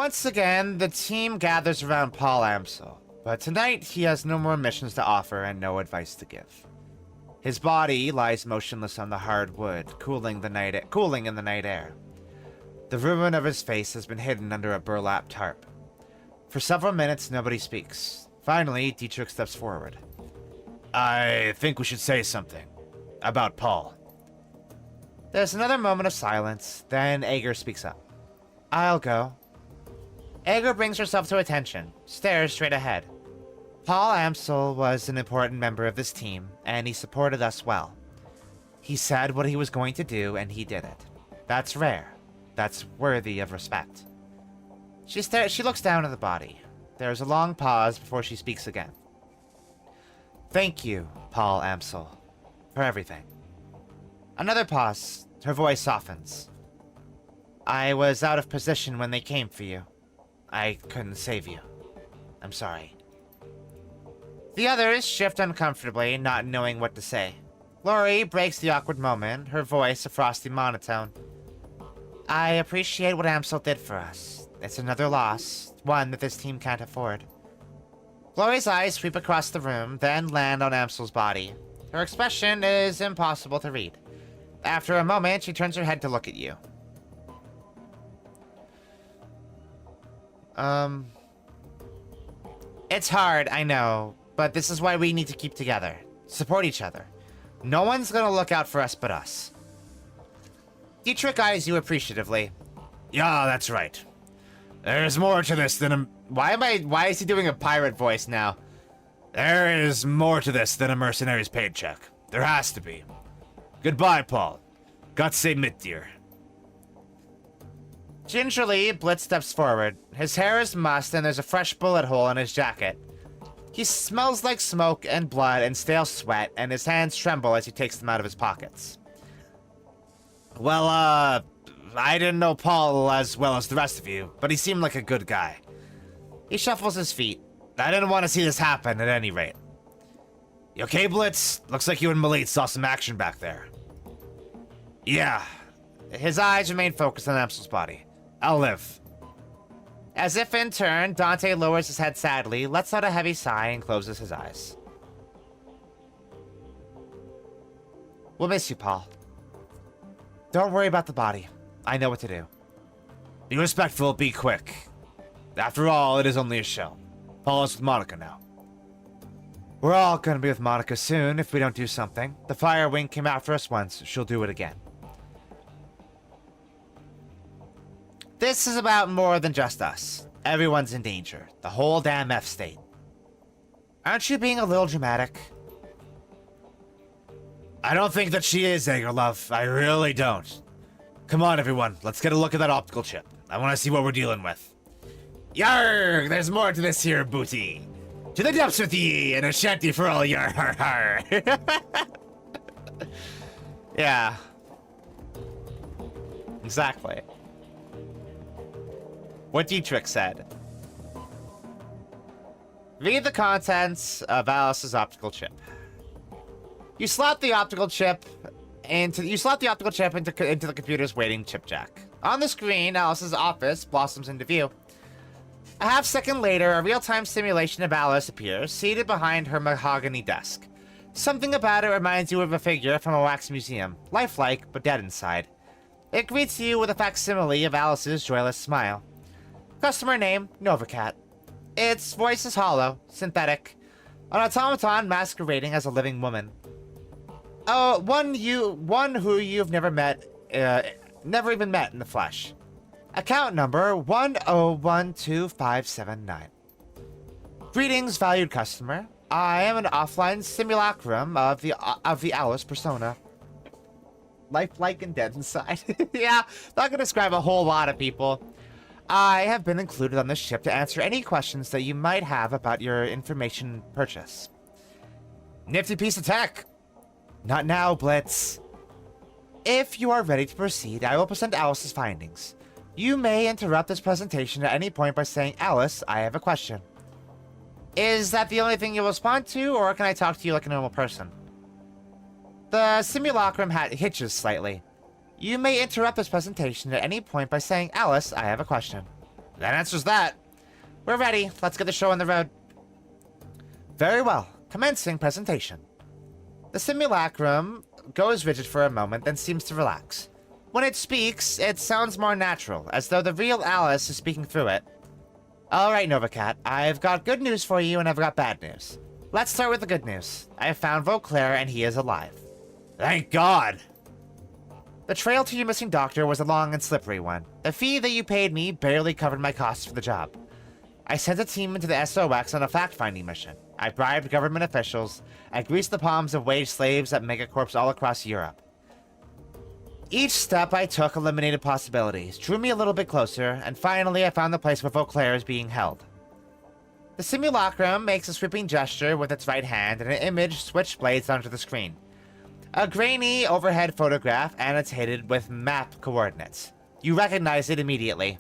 Once again, the team gathers around Paul Amsel, but tonight he has no more missions to offer and no advice to give. His body lies motionless on the hard wood, cooling in the night air. The ruin of his face has been hidden under a burlap tarp. For several minutes, nobody speaks. Finally, Dietrich steps forward. I think we should say something. About Paul. There's another moment of silence, then Ager speaks up. I'll go. Ager brings herself to attention, stares straight ahead. Paul Amsel was an important member of this team, and he supported us well. He said what he was going to do, and he did it. That's rare. That's worthy of respect. She looks down at the body. There's a long pause before she speaks again. Thank you, Paul Amsel, for everything. Another pause. Her voice softens. I was out of position when they came for you. I couldn't save you. I'm sorry. The others shift uncomfortably, not knowing what to say. Lori breaks the awkward moment, her voice a frosty monotone. I appreciate what Amsel did for us. It's another loss, one that this team can't afford. Lori's eyes sweep across the room, then land on Amsel's body. Her expression is impossible to read. After a moment, she turns her head to look at you. It's hard, I know, but this is why we need to keep together. Support each other. No one's gonna look out for us but us. Dietrich eyes you appreciatively. Yeah, that's right. There's more to this than a... Why is he doing a pirate voice now? There is more to this than a mercenary's paycheck. There has to be. Goodbye, Paul. Gott sei mit dir. Gingerly, Blitz steps forward. His hair is mussed and there's a fresh bullet hole in his jacket. He smells like smoke and blood and stale sweat, and his hands tremble as he takes them out of his pockets. Well, I didn't know Paul as well as the rest of you, but he seemed like a good guy. He shuffles his feet. I didn't want to see this happen at any rate. You okay, Blitz? Looks like you and Malit saw some action back there. Yeah. His eyes remain focused on Amsel's body. I'll live. As if in turn, Dante lowers his head sadly, lets out a heavy sigh, and closes his eyes. We'll miss you, Paul. Don't worry about the body. I know what to do. Be respectful, be quick. After all, it is only a show. Paul is with Monica now. We're all gonna be with Monica soon if we don't do something. The Fire Wing came after us once, she'll do it again. This is about more than just us. Everyone's in danger. The whole damn F state. Aren't you being a little dramatic? I don't think that she is, Agerlove. I really don't. Come on, everyone. Let's get a look at that optical chip. I want to see what we're dealing with. Yarg! There's more to this here booty. To the depths with ye, and a shanty for all yar har har. Yeah. Exactly. What Dietrich said. Read the contents of Alice's optical chip. You slot the optical chip into the computer's waiting chip jack. On the screen, Alice's office blossoms into view. A half-second later, a real-time simulation of Alice appears, seated behind her mahogany desk. Something about it reminds you of a figure from a wax museum, lifelike but dead inside. It greets you with a facsimile of Alice's joyless smile. Customer name, Novacat. Its voice is hollow, synthetic, an automaton masquerading as a living woman. One who you've never even met in the flesh. Account number 1012579. Greetings, valued customer. I am an offline simulacrum of the Alice persona. Lifelike and dead inside. Yeah, not gonna describe a whole lot of people. I have been included on this ship to answer any questions that you might have about your information purchase. Nifty piece of tech. Not now, Blitz. If you are ready to proceed, I will present Alice's findings. You may interrupt this presentation at any point by saying, Alice, I have a question. Is that the only thing you'll respond to, or can I talk to you like a normal person? The simulacrum hat hitches slightly. You may interrupt this presentation at any point by saying, Alice, I have a question. That answers that. We're ready. Let's get the show on the road. Very well. Commencing presentation. The simulacrum goes rigid for a moment, then seems to relax. When it speaks, it sounds more natural, as though the real Alice is speaking through it. Alright, Novacat, I've got good news for you and I've got bad news. Let's start with the good news. I have found Vauclair and he is alive. Thank God! The trail to your missing doctor was a long and slippery one. The fee that you paid me barely covered my costs for the job. I sent a team into the SOX on a fact-finding mission. I bribed government officials. I greased the palms of wage slaves at megacorps all across Europe. Each step I took eliminated possibilities, drew me a little bit closer, and finally I found the place where Vauclair is being held. The simulacrum makes a sweeping gesture with its right hand, and an image switchblades onto the screen. A grainy overhead photograph annotated with map coordinates. You recognize it immediately.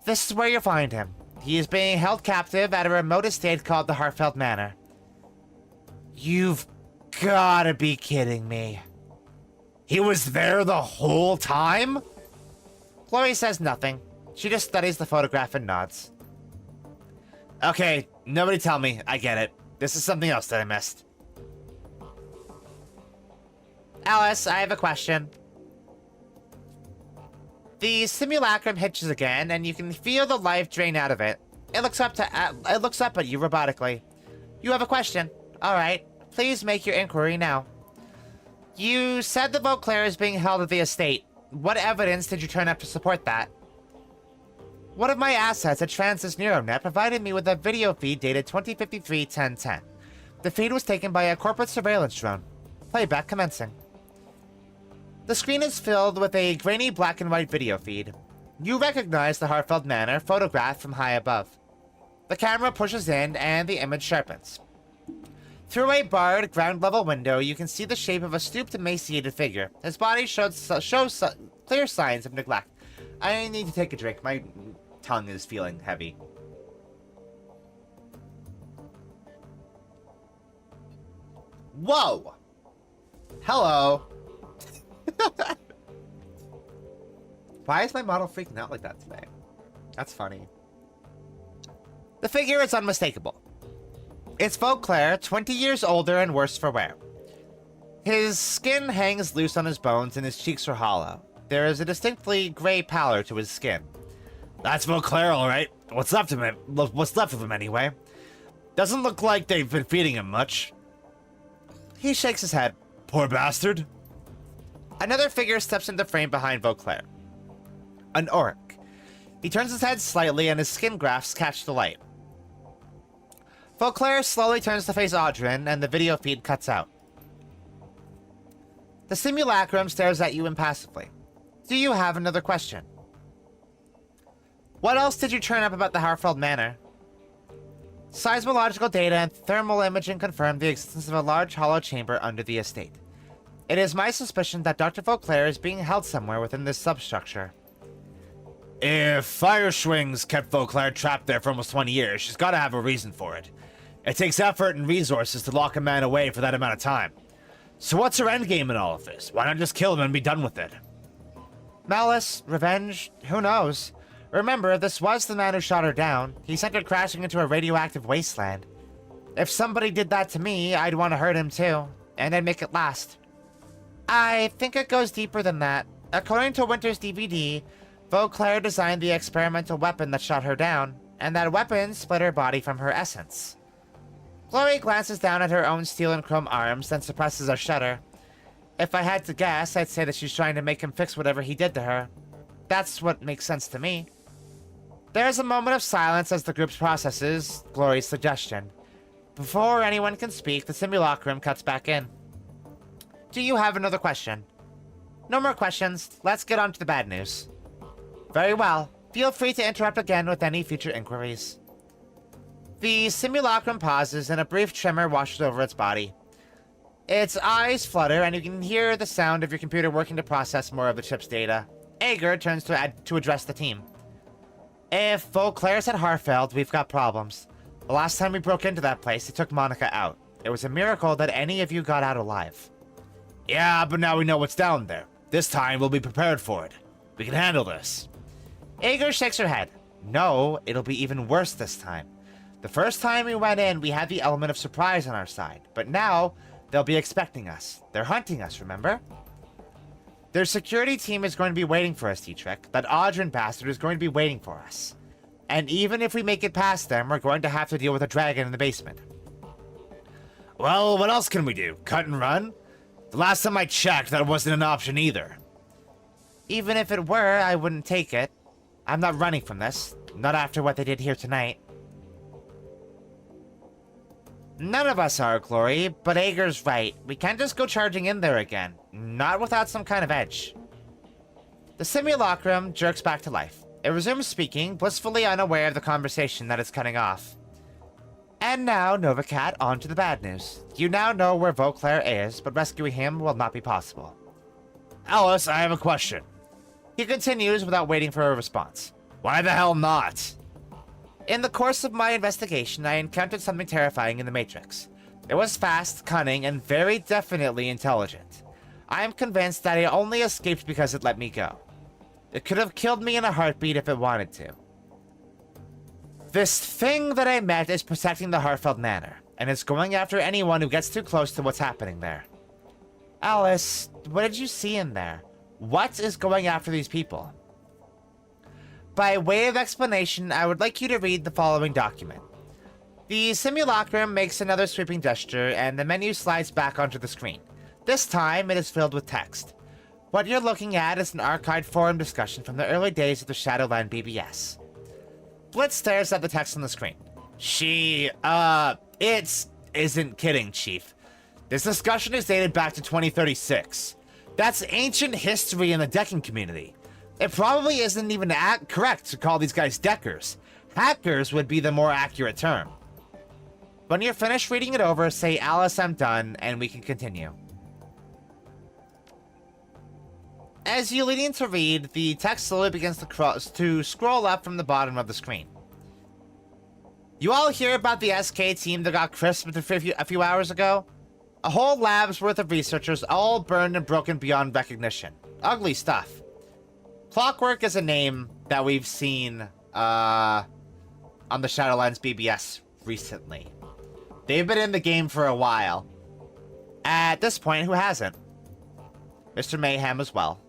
This is where you'll find him. He is being held captive at a remote estate called the Hartfeld Manor. You've gotta be kidding me. He was there the whole time? Chloe says nothing. She just studies the photograph and nods. Okay, nobody tell me. I get it. This is something else that I missed. Alice, I have a question. The simulacrum hitches again, and you can feel the life drain out of it. It looks up at you robotically. You have a question. All right. Please make your inquiry now. You said that Vauclair is being held at the estate. What evidence did you turn up to support that? One of my assets at Transys Neuronet provided me with a video feed dated 2053-1010. The feed was taken by a corporate surveillance drone. Playback commencing. The screen is filled with a grainy black and white video feed. You recognize the Hartfeld Manor photographed from high above. The camera pushes in and the image sharpens. Through a barred ground-level window, you can see the shape of a stooped, emaciated figure. His body shows clear signs of neglect. I need to take a drink. My tongue is feeling heavy. Whoa! Hello. Why is my model freaking out like that today? That's funny. The figure is unmistakable. It's Vauclair, 20 years older and worse for wear. His skin hangs loose on his bones and his cheeks are hollow. There is a distinctly gray pallor to his skin. That's Vauclair, all right. What's left of him anyway? Doesn't look like they've been feeding him much. He shakes his head. Poor bastard. Another figure steps into frame behind Vauclair. An orc. He turns his head slightly and his skin grafts catch the light. Vauclair slowly turns to face Audrin and the video feed cuts out. The simulacrum stares at you impassively. Do you have another question? What else did you turn up about the Hartfeld Manor? Seismological data and thermal imaging confirm the existence of a large hollow chamber under the estate. It is my suspicion that Dr. Vauclair is being held somewhere within this substructure. If Fireschwing's kept Vauclair trapped there for almost 20 years, she's got to have a reason for it. It takes effort and resources to lock a man away for that amount of time. So what's her endgame in all of this? Why not just kill him and be done with it? Malice, revenge, who knows? Remember, this was the man who shot her down. He sent her crashing into a radioactive wasteland. If somebody did that to me, I'd want to hurt him too, and I'd make it last. I think it goes deeper than that. According to Winter's DVD, Vauclair designed the experimental weapon that shot her down, and that weapon split her body from her essence. Chloe glances down at her own steel and chrome arms, then suppresses a shudder. If I had to guess, I'd say that she's trying to make him fix whatever he did to her. That's what makes sense to me. There's a moment of silence as the group processes Glory's suggestion. Before anyone can speak, the simulacrum cuts back in. Do you have another question? No more questions. Let's get on to the bad news. Very well. Feel free to interrupt again with any future inquiries. The simulacrum pauses and a brief tremor washes over its body. Its eyes flutter and you can hear the sound of your computer working to process more of the chip's data. Ager turns to address the team. If Vauclair's at Hartfeld, we've got problems. The last time we broke into that place, it took Monica out. It was a miracle that any of you got out alive. Yeah, but now we know what's down there. This time we'll be prepared for it. We can handle this. Ager shakes her head. No, it'll be even worse this time. The first time we went in, we had the element of surprise on our side, but now they'll be expecting us. They're hunting us, remember? Their security team is going to be waiting for us, Dietrich. That Audrin bastard is going to be waiting for us. And even if we make it past them, we're going to have to deal with a dragon in the basement. Well, what else can we do? Cut and run? The last time I checked, that wasn't an option either. Even if it were, I wouldn't take it. I'm not running from this. Not after what they did here tonight. None of us are, Glory, but Ager's right. We can't just go charging in there again. Not without some kind of edge. The simulacrum jerks back to life. It resumes speaking, blissfully unaware of the conversation that is cutting off. And now, Novacat, on to the bad news. You now know where Vauclair is, but rescuing him will not be possible. Alice, I have a question. He continues without waiting for a response. Why the hell not? In the course of my investigation, I encountered something terrifying in the Matrix. It was fast, cunning, and very definitely intelligent. I am convinced that it only escaped because it let me go. It could have killed me in a heartbeat if it wanted to. This thing that I met is protecting the Hartfeld Manor, and it's going after anyone who gets too close to what's happening there. Alice, what did you see in there? What is going after these people? By way of explanation, I would like you to read the following document. The simulacrum makes another sweeping gesture, and the menu slides back onto the screen. This time, it is filled with text. What you're looking at is an archived forum discussion from the early days of the Shadowrun BBS. Blitz stares at the text on the screen. Isn't kidding, Chief. This discussion is dated back to 2036. That's ancient history in the decking community. It probably isn't even correct to call these guys deckers. Hackers would be the more accurate term. When you're finished reading it over, say, Alice, I'm done, and we can continue. As you lean in to read, the text slowly begins to scroll up from the bottom of the screen. You all hear about the SK team that got crisped a few hours ago? A whole lab's worth of researchers all burned and broken beyond recognition. Ugly stuff. Clockwork is a name that we've seen on the Shadowlands BBS recently. They've been in the game for a while. At this point, who hasn't? Mr. Mayhem as well,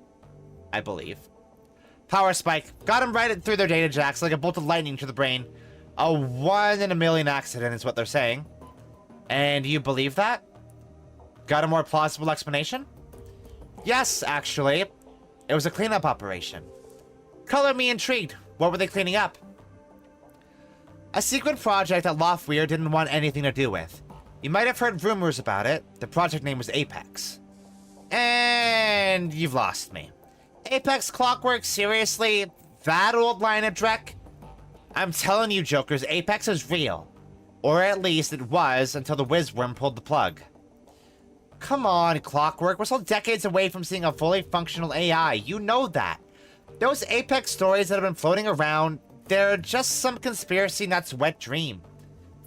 I believe. Power spike. Got him right through their data jacks like a bolt of lightning to the brain. A 1 in a million accident is what they're saying. And you believe that? Got a more plausible explanation? Yes, actually. It was a cleanup operation. Color me intrigued. What were they cleaning up? A secret project that Loftweir didn't want anything to do with. You might have heard rumors about it. The project name was Apex. And you've lost me. Apex Clockwork, seriously? That old line of dreck? I'm telling you, jokers, Apex is real. Or at least it was until the Wizworm pulled the plug. Come on, Clockwork. We're still decades away from seeing a fully functional AI. You know that. Those Apex stories that have been floating around, they're just some conspiracy nuts wet dream.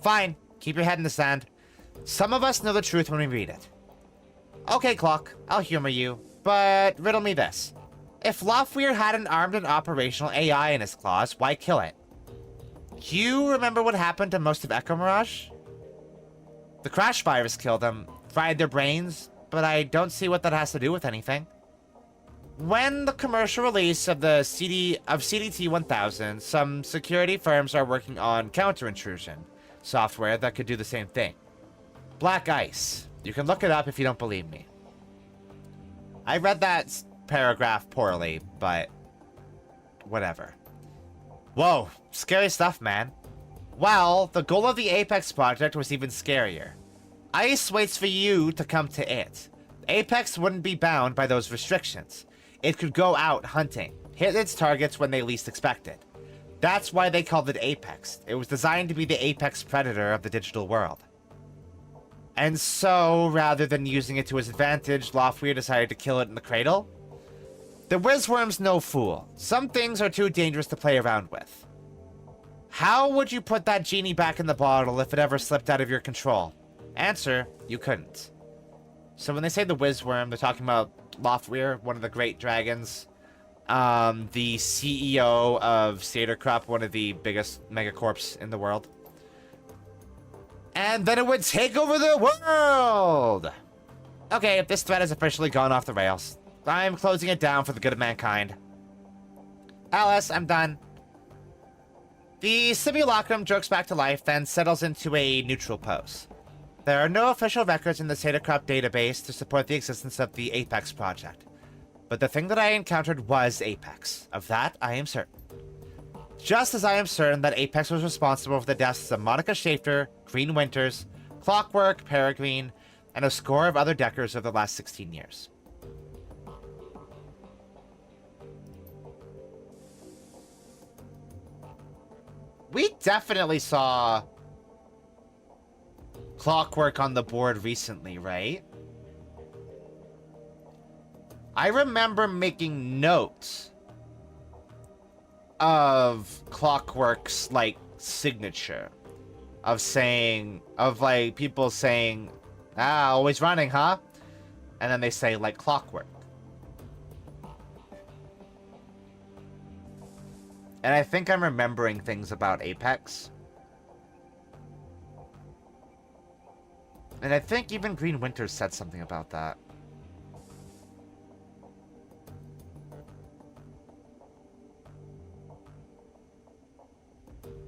Fine. Keep your head in the sand. Some of us know the truth when we read it. Okay, Clock. I'll humor you. But riddle me this. If Loftweir had an armed and operational AI in his claws, why kill it? You remember what happened to most of Echo Mirage? The crash virus killed them. Fried their brains, but I don't see what that has to do with anything. When the commercial release of the CDT-1000, some security firms are working on counter-intrusion software that could do the same thing. Black Ice. You can look it up if you don't believe me. I read that paragraph poorly, but whatever. Whoa, scary stuff, man. Well, the goal of the Apex project was even scarier. ICE waits for you to come to it. Apex wouldn't be bound by those restrictions. It could go out hunting, hit its targets when they least expect it. That's why they called it Apex. It was designed to be the apex predator of the digital world. And so, rather than using it to his advantage, Loftweir decided to kill it in the cradle? The Wizworm's no fool. Some things are too dangerous to play around with. How would you put that genie back in the bottle if it ever slipped out of your control? Answer, you couldn't. So when they say the Wizworm, they're talking about Loftweir, one of the great dragons. the CEO of Satercrop, one of the biggest megacorps in the world. And then it would take over the world! Okay, this thread has officially gone off the rails. I'm closing it down for the good of mankind. Alice, I'm done. The simulacrum jerks back to life, then settles into a neutral pose. There are no official records in the Satercrop database to support the existence of the Apex project. But the thing that I encountered was Apex. Of that, I am certain. Just as I am certain that Apex was responsible for the deaths of Monica Schaefer, Green Winters, Clockwork, Peregrine, and a score of other Deckers over the last 16 years. We definitely saw Clockwork on the board recently, right? I remember making notes of Clockwork's, like, signature. Of saying, people saying, always running, huh? And then they say, like, Clockwork. And I think I'm remembering things about Apex. And I think even Green Winters said something about that.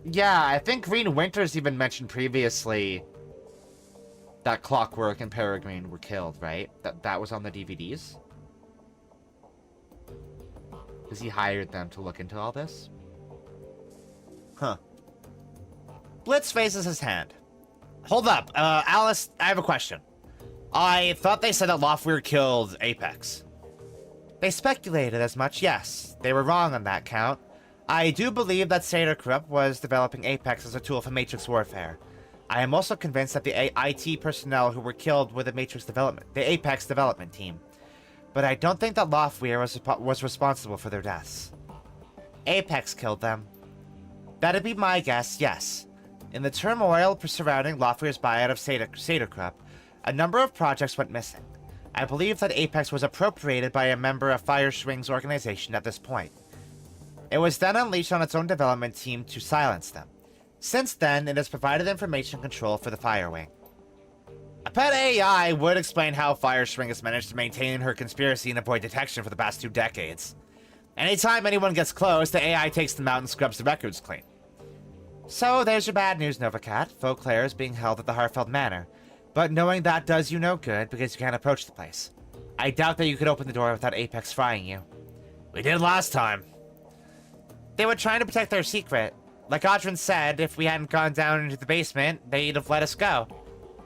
Yeah, I think Green Winters even mentioned previously that Clockwork and Peregrine were killed, right? That was on the DVDs? Because he hired them to look into all this? Huh. Blitz raises his hand. Hold up, Alice, I have a question. I thought they said that Loftweir killed Apex. They speculated as much, yes. They were wrong on that count. I do believe that Satercrop was developing Apex as a tool for Matrix warfare. I am also convinced that the IT personnel who were killed were the Apex development team. But I don't think that Loftweir was responsible for their deaths. Apex killed them. That'd be my guess, yes. In the turmoil surrounding Loftweir's buyout of Satercrop, a number of projects went missing. I believe that Apex was appropriated by a member of Firestring's organization at this point. It was then unleashed on its own development team to silence them. Since then, it has provided information control for the Firewing. A pet AI would explain how Firestring has managed to maintain her conspiracy and avoid detection for the past 2 decades. Anytime anyone gets close, the AI takes them out and scrubs the records clean. So there's your bad news, Novacat. Vauclair is being held at the Harfeld Manor. But knowing that does you no good because you can't approach the place. I doubt that you could open the door without Apex frying you. We did last time. They were trying to protect their secret. Like Audrin said, if we hadn't gone down into the basement, they'd have let us go.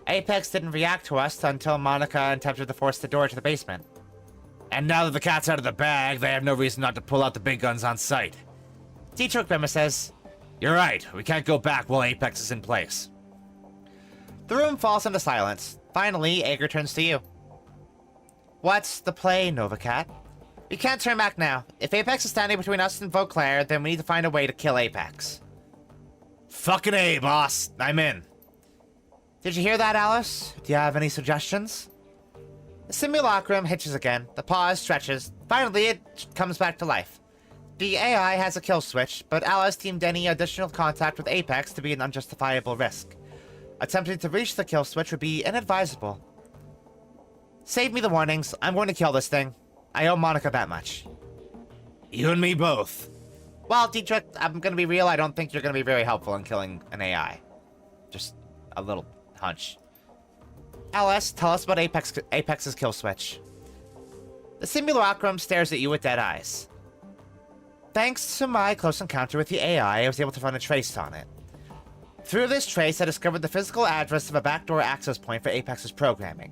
Apex didn't react to us until Monica attempted to force the door to the basement. And now that the cat's out of the bag, they have no reason not to pull out the big guns on sight. Dietrich Bimmer says, "You're right, we can't go back while Apex is in place." The room falls into silence. Finally, Ager turns to you. What's the play, Novacat? We can't turn back now. If Apex is standing between us and Vauclair, then we need to find a way to kill Apex. Fucking A, boss. I'm in. Did you hear that, Alice? Do you have any suggestions? The simulacrum hitches again. The pause stretches. Finally, it comes back to life. The AI has a kill switch, but Alice deemed any additional contact with Apex to be an unjustifiable risk. Attempting to reach the kill switch would be inadvisable. Save me the warnings. I'm going to kill this thing. I owe Monica that much. You and me both. Well, Dietrich, I'm going to be real. I don't think you're going to be very helpful in killing an AI. Just a little hunch. Alice, tell us about Apex's kill switch. The simulacrum stares at you with dead eyes. Thanks to my close encounter with the AI, I was able to run a trace on it. Through this trace, I discovered the physical address of a backdoor access point for Apex's programming.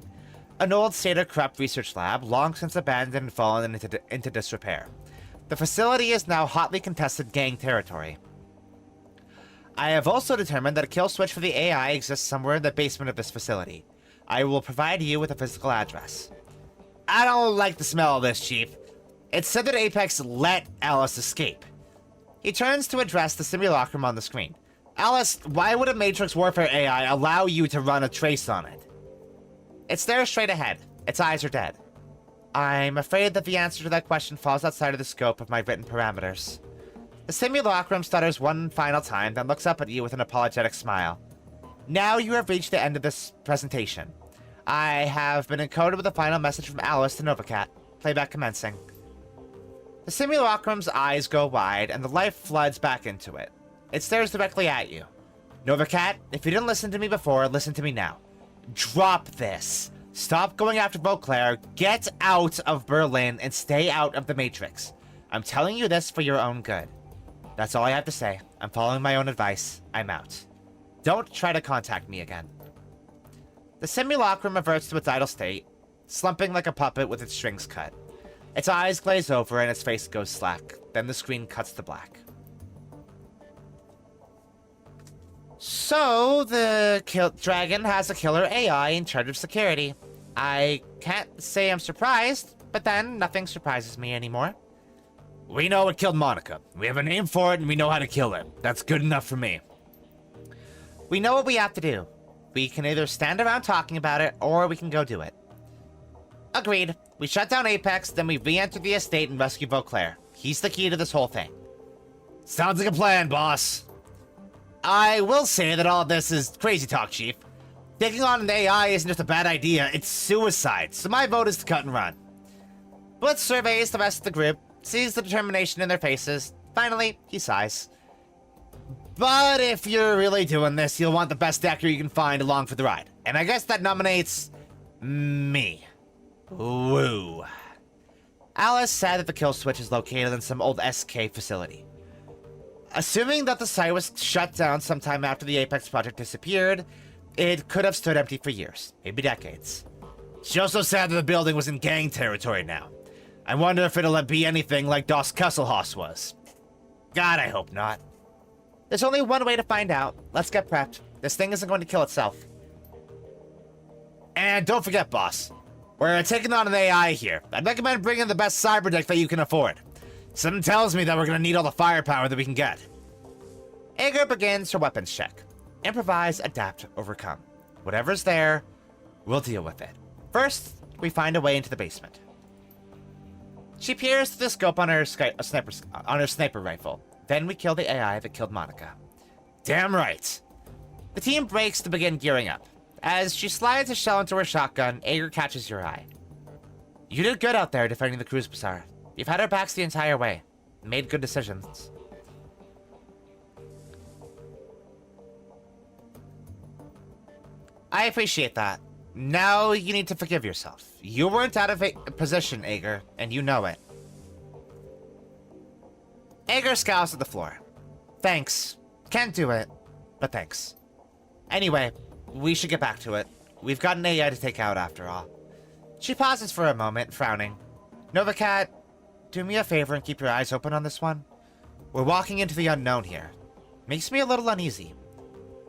An old Satercrop research lab, long since abandoned and fallen into disrepair. The facility is now hotly contested gang territory. I have also determined that a kill switch for the AI exists somewhere in the basement of this facility. I will provide you with a physical address. I don't like the smell of this, Chief. It's said that Apex let Alice escape. He turns to address the simulacrum on the screen. Alice, why would a Matrix Warfare AI allow you to run a trace on it? It's there straight ahead. Its eyes are dead. I'm afraid that the answer to that question falls outside of the scope of my written parameters. The simulacrum stutters one final time, then looks up at you with an apologetic smile. Now you have reached the end of this presentation. I have been encoded with a final message from Alice to Novacat. Playback commencing. The simulacrum's eyes go wide, and the life floods back into it. It stares directly at you. Novacat, if you didn't listen to me before, listen to me now. Drop this. Stop going after Beauclair, get out of Berlin, and stay out of the Matrix. I'm telling you this for your own good. That's all I have to say. I'm following my own advice. I'm out. Don't try to contact me again. The simulacrum reverts to its idle state, slumping like a puppet with its strings cut. Its eyes glaze over and its face goes slack. Then the screen cuts to black. So, the dragon has a killer AI in charge of security. I can't say I'm surprised, but then nothing surprises me anymore. We know what killed Monica. We have a name for it and we know how to kill it. That's good enough for me. We know what we have to do. We can either stand around talking about it, or we can go do it. Agreed. We shut down Apex, then we re-enter the estate and rescue Beauclair. He's the key to this whole thing. Sounds like a plan, boss. I will say that all this is crazy talk, Chief. Taking on an AI isn't just a bad idea, it's suicide, so my vote is to cut and run. Blitz surveys the rest of the group, sees the determination in their faces. Finally, he sighs. But if you're really doing this, you'll want the best actor you can find along for the ride. And I guess that nominates... me. Woo. Alice said that the kill switch is located in some old SK facility. Assuming that the site was shut down sometime after the Apex project disappeared, it could have stood empty for years, maybe decades. She also said that the building was in gang territory now. I wonder if it'll be anything like Das Kesselhaus was. God, I hope not. There's only one way to find out. Let's get prepped. This thing isn't going to kill itself. And don't forget, boss. We're taking on an AI here. I'd recommend bringing the best cyber deck that you can afford. Something tells me that we're going to need all the firepower that we can get. Ager begins her weapons check. Improvise, adapt, overcome. Whatever's there, we'll deal with it. First, we find a way into the basement. She peers through the scope on her sniper rifle. Then we kill the AI that killed Monica. Damn right. The team breaks to begin gearing up. As she slides a shell into her shotgun, Ager catches your eye. You did good out there defending the cruise bazaar. You've had our backs the entire way. Made good decisions. I appreciate that. Now you need to forgive yourself. You weren't out of position, Ager, and you know it. Ager scowls at the floor. Thanks. Can't do it, but thanks. Anyway, we should get back to it. We've got an AI to take out after all. She pauses for a moment, frowning. Novacat, do me a favor and keep your eyes open on this one. We're walking into the unknown here. Makes me a little uneasy.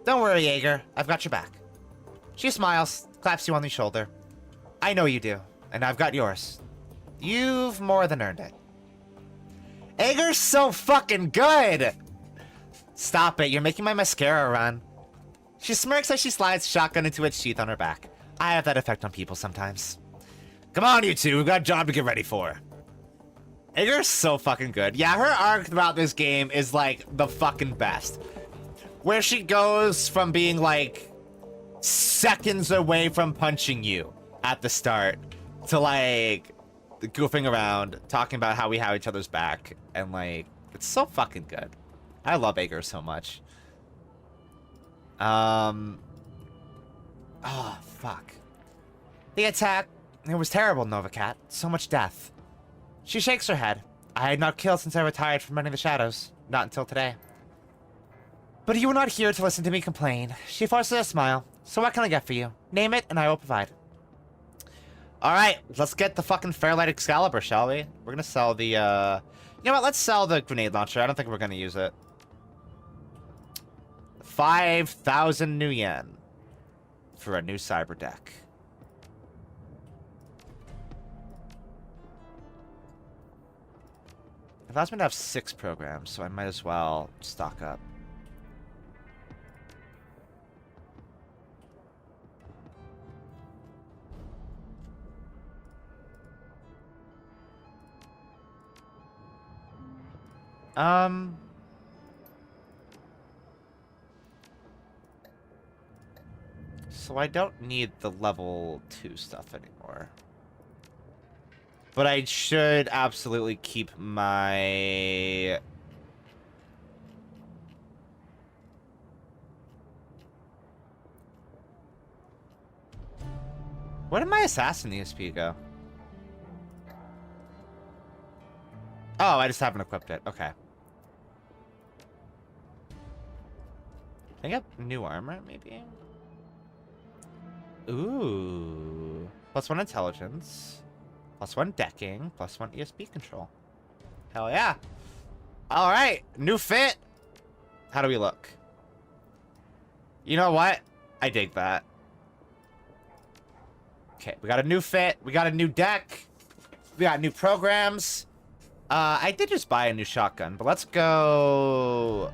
Don't worry, Ager. I've got your back. She smiles, claps you on the shoulder. I know you do, and I've got yours. You've more than earned it. Ager's so fucking good! Stop it, you're making my mascara run. She smirks as she slides shotgun into its sheath on her back. I have that effect on people sometimes. Come on, you two, we've got a job to get ready for. Ager's so fucking good. Yeah, her arc throughout this game is, like, the fucking best. Where she goes from being, like, seconds away from punching you at the start to, like, goofing around, talking about how we have each other's back, and, like, it's so fucking good. I love Ager so much. Oh, fuck. The attack, it was terrible, Novacat. So much death. She shakes her head. I had not killed since I retired from running the shadows. Not until today. But you were not here to listen to me complain. She forces a smile. So what can I get for you? Name it, and I will provide. Alright, let's get the fucking Fairlight Excalibur, shall we? We're gonna sell the, You know what, let's sell the grenade launcher. I don't think we're gonna use it. 5,000 new yen for a new cyber deck. I've asked me to have 6 programs, so I might as well stock up. So I don't need the level 2 stuff anymore. But I should absolutely keep my... Where did my assassin ESP go? Oh, I just haven't equipped it. Okay. I got new armor, maybe? Ooh. +1 intelligence. +1 decking. +1 ESP control. Hell yeah. Alright. New fit. How do we look? You know what? I dig that. Okay, we got a new fit. We got a new deck. We got new programs. I did just buy a new shotgun, but let's go...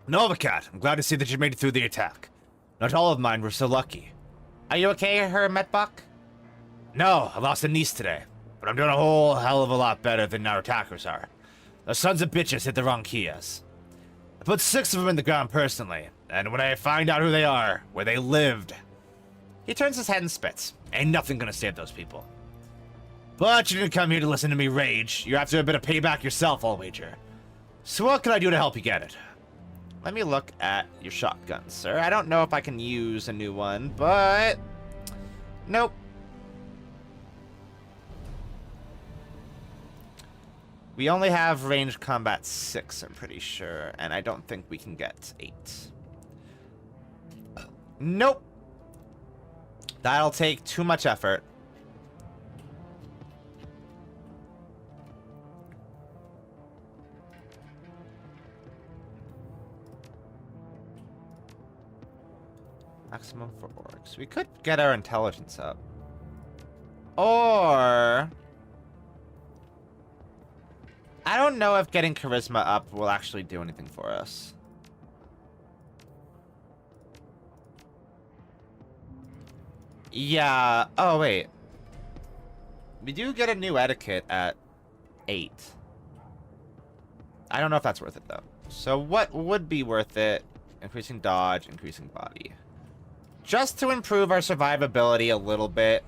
Novacat, I'm glad to see that you made it through the attack. Not all of mine were so lucky. Are you okay, Hermetbuck? No, I lost a niece today, but I'm doing a whole hell of a lot better than our attackers are. Those sons of bitches hit the wrong Kias. I put 6 of them in the ground personally, and when I find out who they are, where they lived... He turns his head and spits. Ain't nothing gonna save those people. But you didn't come here to listen to me rage. You're after a bit of payback yourself, I'll wager. So what can I do to help you get it? Let me look at your shotgun, sir. I don't know if I can use a new one, but... Nope. We only have ranged combat 6, I'm pretty sure, and I don't think we can get 8. Nope. That'll take too much effort. Maximum for orcs. We could get our intelligence up. Or... I don't know if getting charisma up will actually do anything for us. Yeah. Oh, wait. We do get a new etiquette at 8. I don't know if that's worth it, though. So what would be worth it? Increasing dodge, increasing body. Just to improve our survivability a little bit.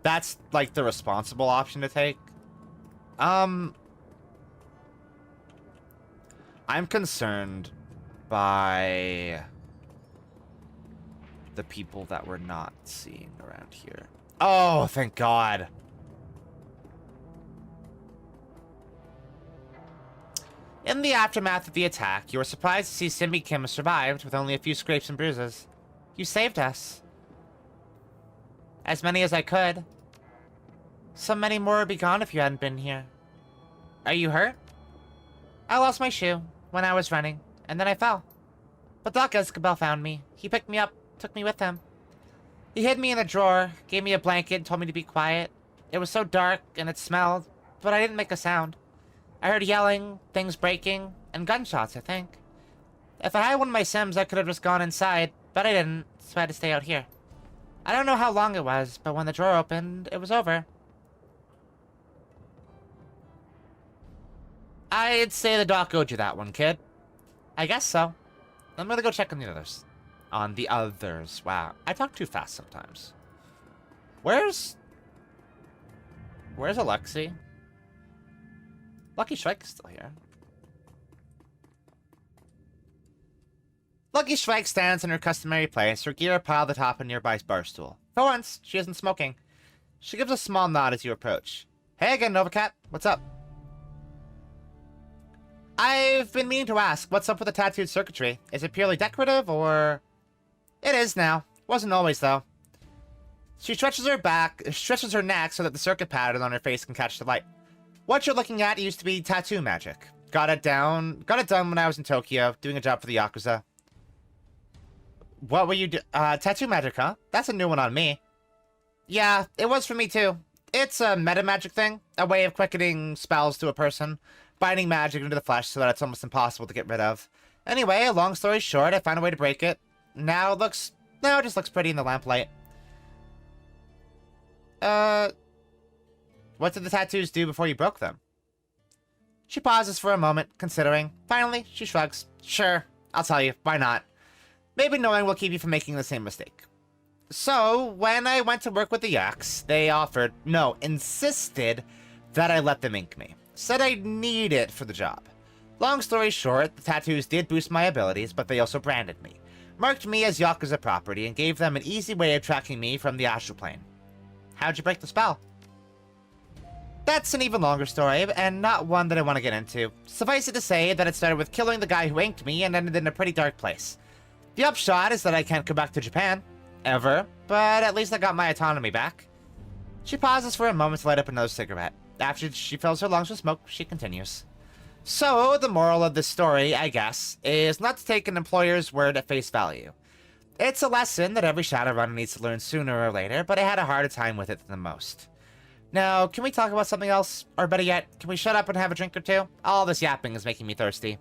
That's, like, the responsible option to take. I'm concerned by the people that we're not seeing around here. Oh, thank God. In the aftermath of the attack, you were surprised to see Simbi Kim survived with only a few scrapes and bruises. You saved us. As many as I could. So many more would be gone if you hadn't been here. Are you hurt? I lost my shoe when I was running, and then I fell. But Doc Escabel found me. He picked me up, took me with him. He hid me in a drawer, gave me a blanket, and told me to be quiet. It was so dark, and it smelled, but I didn't make a sound. I heard yelling, things breaking, and gunshots, I think. If I had one of my Sims, I could have just gone inside, but I didn't, so I had to stay out here. I don't know how long it was, but when the drawer opened, it was over. I'd say the doc owed you that one, kid. I guess so. I'm gonna go check on the others. On the others. Wow. I talk too fast sometimes. Where's Alexi? Lucky Shrike is still here. Lucky Shrike stands in her customary place, her gear piled atop a nearby bar stool. For once, she isn't smoking. She gives a small nod as you approach. Hey again, Novacat. What's up? I've been meaning to ask, what's up with the tattooed circuitry? Is it purely decorative, or...? It is now. Wasn't always, though. She stretches her neck so that the circuit pattern on her face can catch the light. What you're looking at used to be tattoo magic. Got it done when I was in Tokyo, doing a job for the Yakuza. What were you tattoo magic, huh? That's a new one on me. Yeah, it was for me, too. It's a meta magic thing, a way of quickening spells to a person, binding magic into the flesh so that it's almost impossible to get rid of. Anyway, long story short, I found a way to break it. Now it just looks pretty in the lamplight. What did the tattoos do before you broke them? She pauses for a moment, considering. Finally, she shrugs. Sure, I'll tell you, why not? Maybe knowing will keep you from making the same mistake. So, when I went to work with the Yaks, they insisted that I let them ink me. Said I'd need it for the job. Long story short, the tattoos did boost my abilities, but they also branded me. Marked me as Yakuza property and gave them an easy way of tracking me from the astral plane. How'd you break the spell? That's an even longer story, and not one that I want to get into. Suffice it to say that it started with killing the guy who inked me and ended in a pretty dark place. The upshot is that I can't go back to Japan. Ever. But at least I got my autonomy back. She pauses for a moment to light up another cigarette. After she fills her lungs with smoke, she continues. So, the moral of this story, I guess, is not to take an employer's word at face value. It's a lesson that every Shadowrunner needs to learn sooner or later, but I had a harder time with it than most. Now, can we talk about something else? Or better yet, can we shut up and have a drink or two? All this yapping is making me thirsty.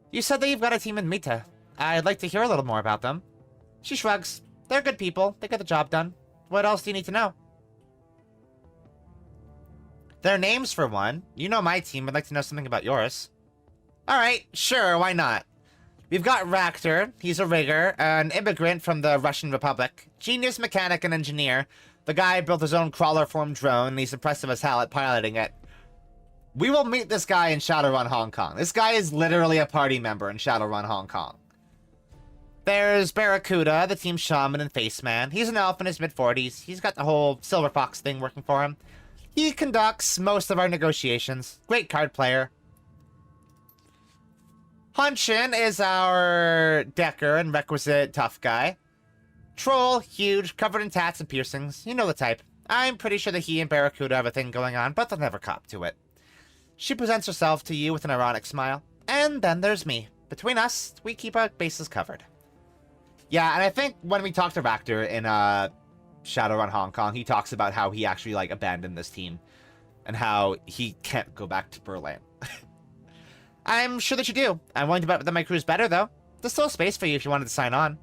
You said that you've got a team in Mita. I'd like to hear a little more about them. She shrugs. They're good people. They get the job done. What else do you need to know? Their names, for one. You know my team. I'd like to know something about yours. Alright, sure, why not? We've got Raktor. He's a rigger, an immigrant from the Russian Republic. Genius mechanic and engineer. The guy built his own crawler-form drone, and he's impressive as hell at piloting it. We will meet this guy in Shadowrun Hong Kong. This guy is literally a party member in Shadowrun Hong Kong. There's Barracuda, the team shaman and faceman. He's an elf in his mid-40s. He's got the whole Silver Fox thing working for him. He conducts most of our negotiations. Great card player. Hunshin is our decker and requisite tough guy. Troll, huge, covered in tats and piercings. You know the type. I'm pretty sure that he and Barracuda have a thing going on, but they'll never cop to it. She presents herself to you with an ironic smile. And then there's me. Between us, we keep our bases covered. Yeah, and I think when we talked to Raktor in Shadowrun Hong Kong, he talks about how he actually, like, abandoned this team. And how he can't go back to Berlin. I'm sure that you do. I'm willing to bet that my crew's better, though. There's still space for you if you wanted to sign on.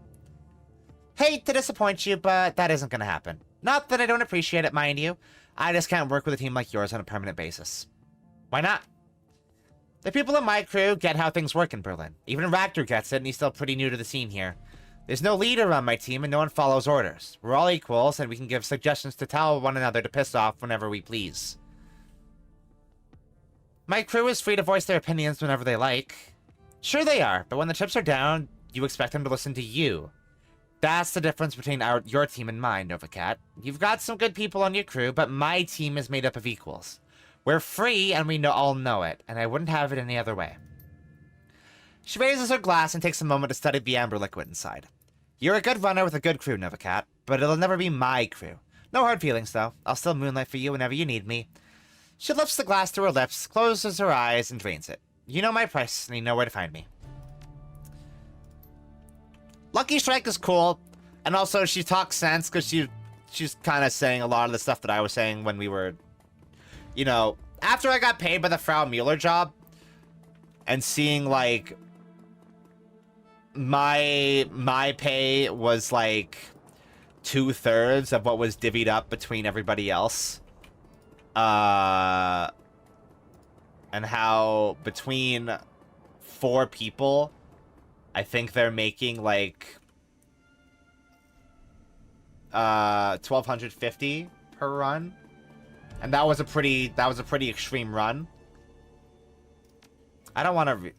Hate to disappoint you, but that isn't going to happen. Not that I don't appreciate it, mind you. I just can't work with a team like yours on a permanent basis. Why not? The people in my crew get how things work in Berlin. Even Raktor gets it, and he's still pretty new to the scene here. There's no leader on my team, and no one follows orders. We're all equals, and we can give suggestions to tell one another to piss off whenever we please. My crew is free to voice their opinions whenever they like. Sure they are, but when the chips are down, you expect them to listen to you. That's the difference between your team and mine, Novacat. You've got some good people on your crew, but my team is made up of equals. We're free, and we all know it, and I wouldn't have it any other way. She raises her glass and takes a moment to study the amber liquid inside. You're a good runner with a good crew, Novacat, but it'll never be my crew. No hard feelings, though. I'll still moonlight for you whenever you need me. She lifts the glass to her lips, closes her eyes, and drains it. You know my price, and you know where to find me. Lucky Strike is cool, and also she talks sense, because she's kind of saying a lot of the stuff that I was saying when we were... You know, after I got paid by the Frau Mueller job, and seeing, like... My pay was, like, 2/3 of what was divvied up between everybody else. And how between 4 people, I think they're making like 1,250 per run, and that was a pretty extreme run. I don't want to.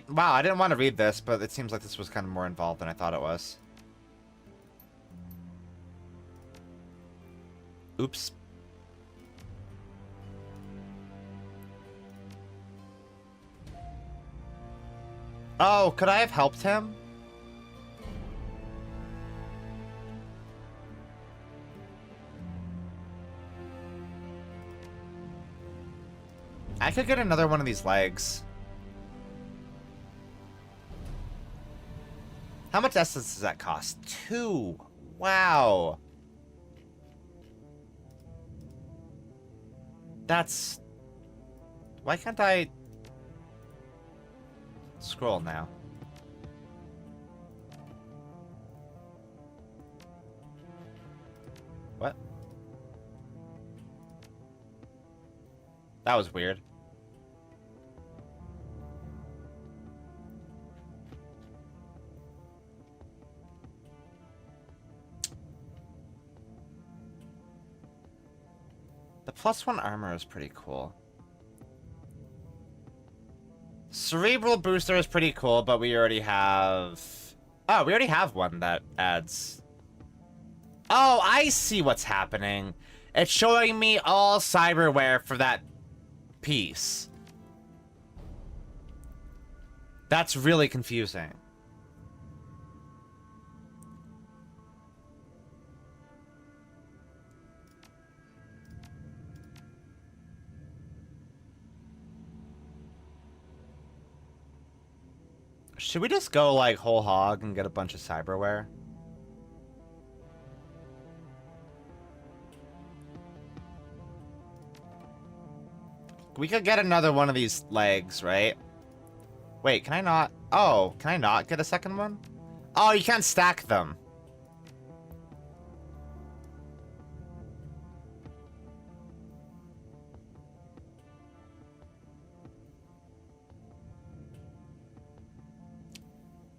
Wow, I didn't want to read this, but it seems like this was kind of more involved than I thought it was. Oops. Oh, could I have helped him? I could get another one of these legs. How much essence does that cost? 2. Wow. That's... Why can't I... scroll now? What? That was weird. The +1 armor is pretty cool. Cerebral booster is pretty cool, but we already have... Oh, we already have one that adds... Oh, I see what's happening. It's showing me all cyberware for that piece. That's really confusing. Should we just go, like, whole hog and get a bunch of cyberware? We could get another one of these legs, right? Wait, can I not? Oh, can I not get a second one? Oh, you can't stack them.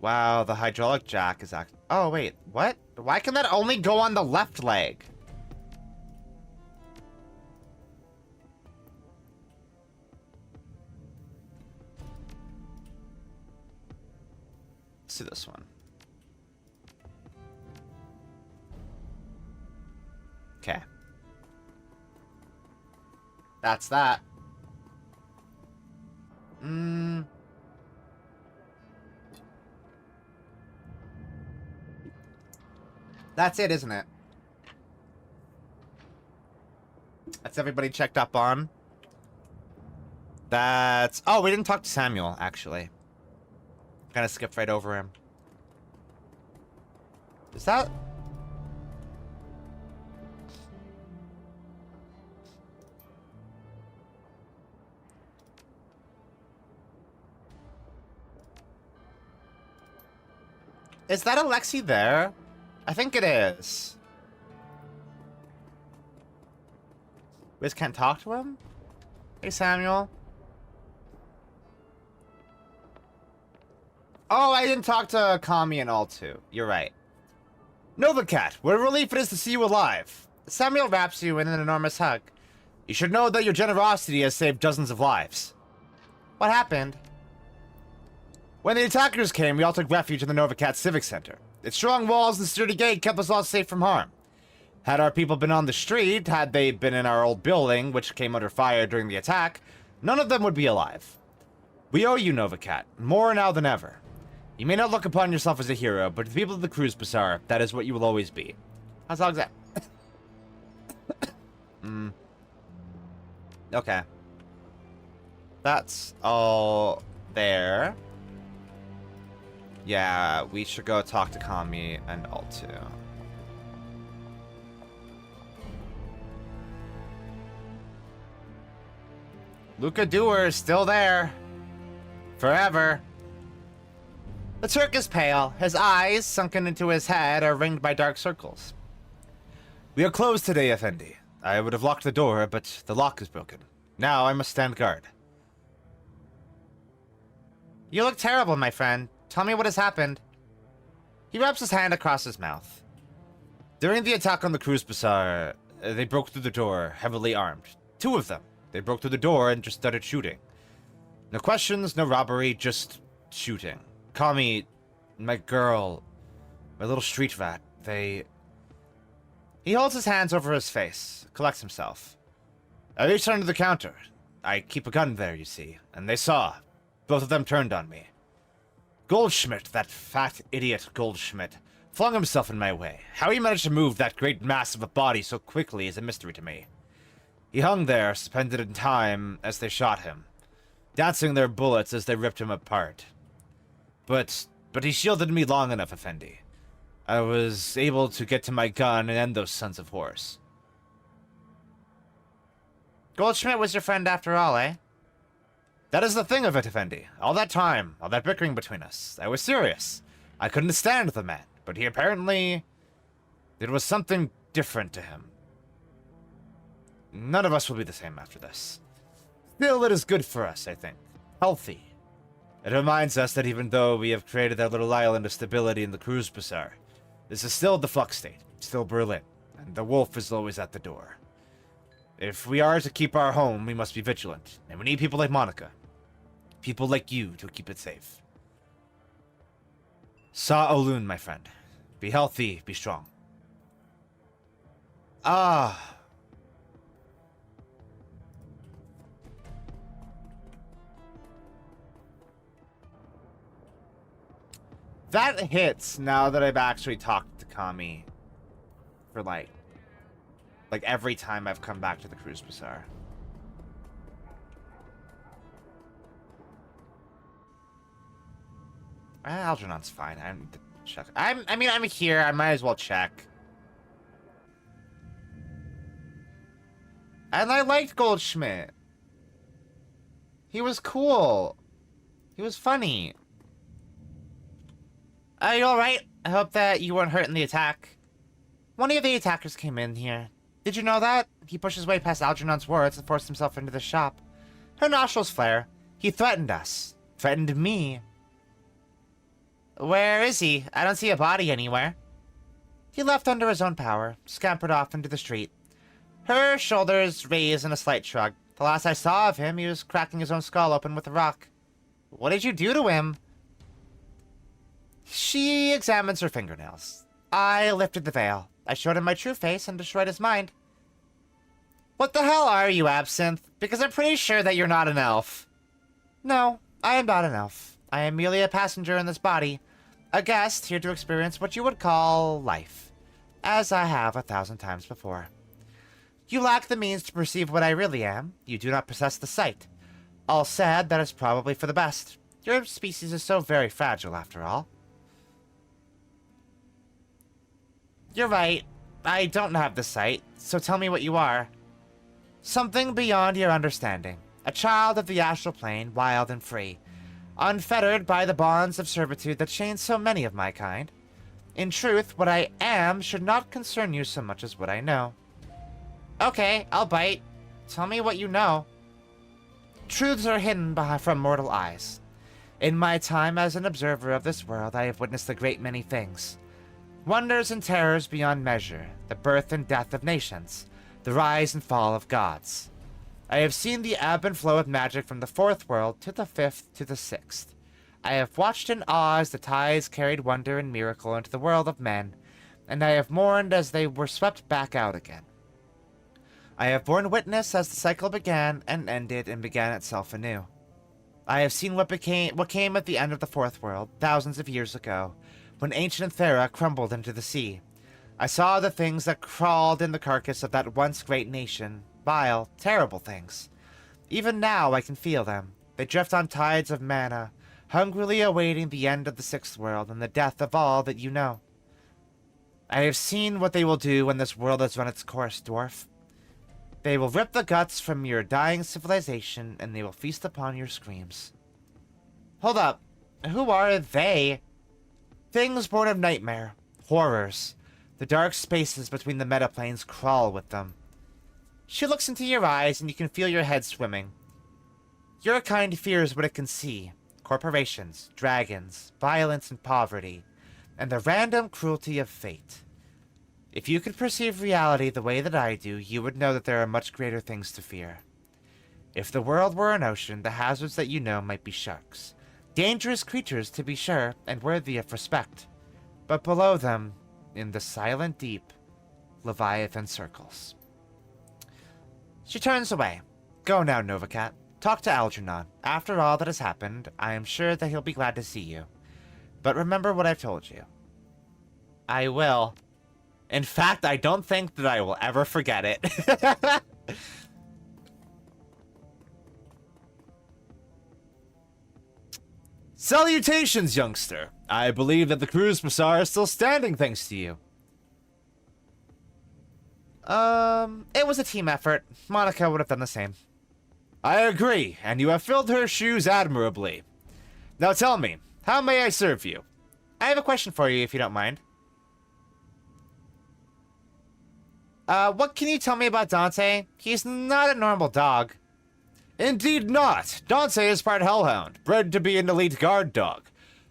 Wow, the hydraulic jack is act. Oh, wait, what? Why can that only go on the left leg? Let's do this one. Okay. That's that. That's it, isn't it? That's everybody checked up on. That's... Oh, we didn't talk to Samuel, actually. Kind of skipped right over him. Is that... Is that Alexi there? I think it is. We just can't talk to him? Hey, Samuel. Oh, I didn't talk to Kami and all too. You're right. Novacat, what a relief it is to see you alive. Samuel wraps you in an enormous hug. You should know that your generosity has saved dozens of lives. What happened? When the attackers came, we all took refuge in the Novacat Civic Center. Its strong walls and sturdy gate kept us all safe from harm. Had our people been on the street, had they been in our old building, which came under fire during the attack, none of them would be alive. We owe you, Novacat, more now than ever. You may not look upon yourself as a hero, but to the people of the Cruise Bazaar, that is what you will always be. How's that? Okay. That's all there. Yeah, we should go talk to Kami and Altu. Luka Doer is still there. Forever. The Turk is pale. His eyes, sunken into his head, are ringed by dark circles. We are closed today, Effendi. I would have locked the door, but the lock is broken. Now I must stand guard. You look terrible, my friend. Tell me what has happened. He wraps his hand across his mouth. During the attack on the Cruise Bazaar, they broke through the door, heavily armed. 2 of them. They broke through the door and just started shooting. No questions, no robbery, just shooting. Kami, my girl, my little street rat, they... He holds his hands over his face, collects himself. I reached under the counter. I keep a gun there, you see, and they saw. Both of them turned on me. Goldschmidt, that fat idiot Goldschmidt, flung himself in my way. How he managed to move that great mass of a body so quickly is a mystery to me. He hung there, suspended in time, as they shot him, dancing their bullets as they ripped him apart. But he shielded me long enough, Effendi. I was able to get to my gun and end those sons of whores. Goldschmidt was your friend after all, eh? That is the thing of it, Effendi. All that time, all that bickering between us, I was serious. I couldn't stand the man, but he apparently... There was something different to him. None of us will be the same after this. Still, it is good for us, I think. Healthy. It reminds us that even though we have created our little island of stability in the cruise bazaar, this is still the flux state, still Berlin, and the wolf is always at the door. If we are to keep our home, we must be vigilant, and we need people like Monica. People like you to keep it safe. Sa Olun, my friend. Be healthy, be strong. Ah. That hits now that I've actually talked to Kami for like every time I've come back to the Cruise Bazaar. Algernon's fine. I'm check. I mean, I'm here. I might as well check. And I liked Goldschmidt. He was cool. He was funny. Are you alright? I hope that you weren't hurt in the attack. One of the attackers came in here. Did you know that? He pushed his way past Algernon's wards and forced himself into the shop. Her nostrils flare. He threatened us. Threatened me. Where is he? I don't see a body anywhere. He left under his own power, scampered off into the street. Her shoulders raised in a slight shrug. The last I saw of him, he was cracking his own skull open with a rock. What did you do to him? She examines her fingernails. I lifted the veil. I showed him my true face and destroyed his mind. What the hell are you, Absinthe? Because I'm pretty sure that you're not an elf. No, I am not an elf. I am merely a passenger in this body. A guest here to experience what you would call life. As I have 1,000 times before. You lack the means to perceive what I really am. You do not possess the sight. All said, that is probably for the best. Your species is so very fragile, after all. You're right. I don't have the sight, so tell me what you are. Something beyond your understanding. A child of the astral plane, wild and free. Unfettered by the bonds of servitude that chain so many of my kind. In truth, what I am should not concern you so much as what I know. Okay, I'll bite. Tell me what you know. Truths are hidden from mortal eyes. In my time as an observer of this world, I have witnessed a great many things. Wonders and terrors beyond measure, the birth and death of nations, the rise and fall of gods. I have seen the ebb and flow of magic from the 4th world to the 5th to the 6th. I have watched in awe as the tides carried wonder and miracle into the world of men, and I have mourned as they were swept back out again. I have borne witness as the cycle began and ended and began itself anew. I have seen what came at the end of the 4th world, thousands of years ago, when ancient Thera crumbled into the sea. I saw the things that crawled in the carcass of that once great nation, vile, terrible things. Even now I can feel them. They drift on tides of mana, hungrily awaiting the end of the 6th world and the death of all that you know. I have seen what they will do when this world has run its course, dwarf. They will rip the guts from your dying civilization, and they will feast upon your screams. Hold up. Who are they? Things born of nightmare. Horrors. The dark spaces between the metaplanes crawl with them. She looks into your eyes, and you can feel your head swimming. Your kind fears what it can see. Corporations, dragons, violence and poverty, and the random cruelty of fate. If you could perceive reality the way that I do, you would know that there are much greater things to fear. If the world were an ocean, the hazards that you know might be sharks. Dangerous creatures, to be sure, and worthy of respect. But below them, in the silent deep, Leviathan circles. She turns away. Go now, Novacat. Talk to Algernon. After all that has happened, I am sure that he'll be glad to see you. But remember what I've told you. I will. In fact, I don't think that I will ever forget it. Salutations, youngster. I believe that the cruise bazaar is still standing thanks to you. It was a team effort. Monica would have done the same. I agree, and you have filled her shoes admirably. Now tell me, how may I serve you? I have a question for you, if you don't mind. What can you tell me about Dante? He's not a normal dog. Indeed not. Dante is part hellhound, bred to be an elite guard dog.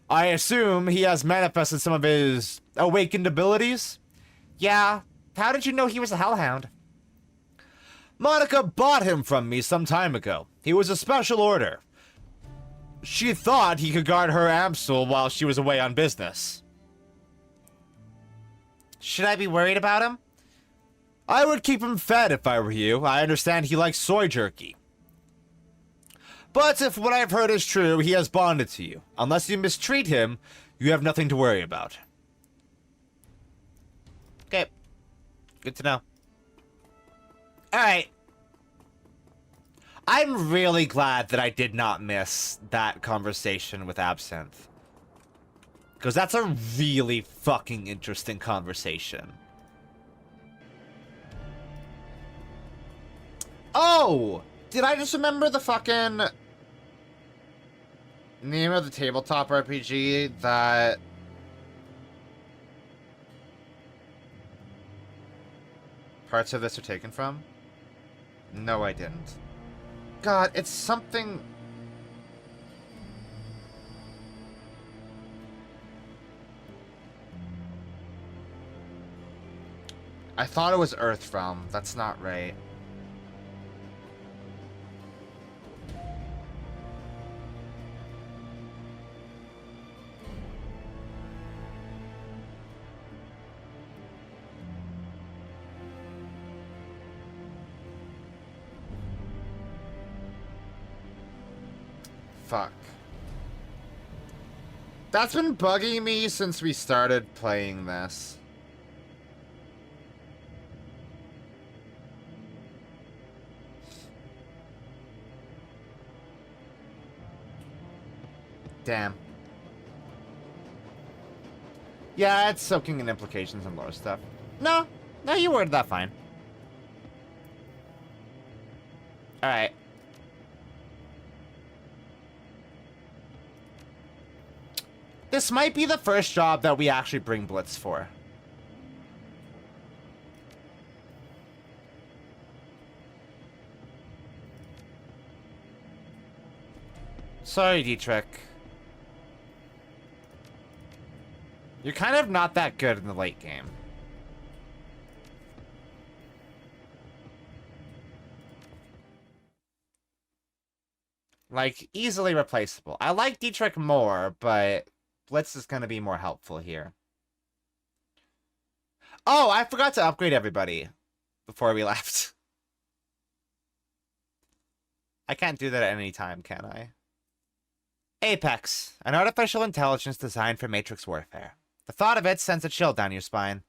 I assume he has manifested some of his awakened abilities? Yeah. How did you know he was a hellhound? Monica bought him from me some time ago. He was a special order. She thought he could guard her Amsel while she was away on business. Should I be worried about him? I would keep him fed if I were you. I understand he likes soy jerky. But if what I've heard is true, he has bonded to you. Unless you mistreat him, you have nothing to worry about. Okay. Good to know. Alright. I'm really glad that I did not miss that conversation with Absinthe. Because that's a really fucking interesting conversation. Oh! Did I just remember the fucking name of the tabletop RPG that parts of this are taken from? No, I didn't. God, it's something... I thought it was Earthrealm. That's not right. Fuck. That's been bugging me since we started playing this. Damn. Yeah, it's soaking in implications and lore stuff. No, you worded that fine. Alright. This might be the first job that we actually bring Blitz for. Sorry, Dietrich. You're kind of not that good in the late game. Like, easily replaceable. I like Dietrich more, but Blitz is going to be more helpful here. Oh, I forgot to upgrade everybody before we left. I can't do that at any time, can I? Apex, an artificial intelligence designed for Matrix warfare. The thought of it sends a chill down your spine.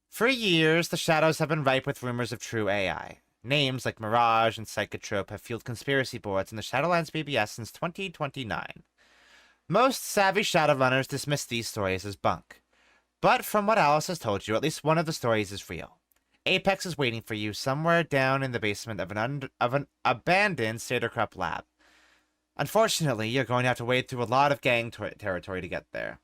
For years, the shadows have been ripe with rumors of true AI. Names like Mirage and Psychotrope have fueled conspiracy boards in the Shadowlands BBS since 2029. Most savvy Shadowrunners dismiss these stories as bunk. But from what Alice has told you, at least one of the stories is real. Apex is waiting for you somewhere down in the basement of an abandoned Satyr-Krupp lab. Unfortunately, you're going to have to wade through a lot of gang territory to get there.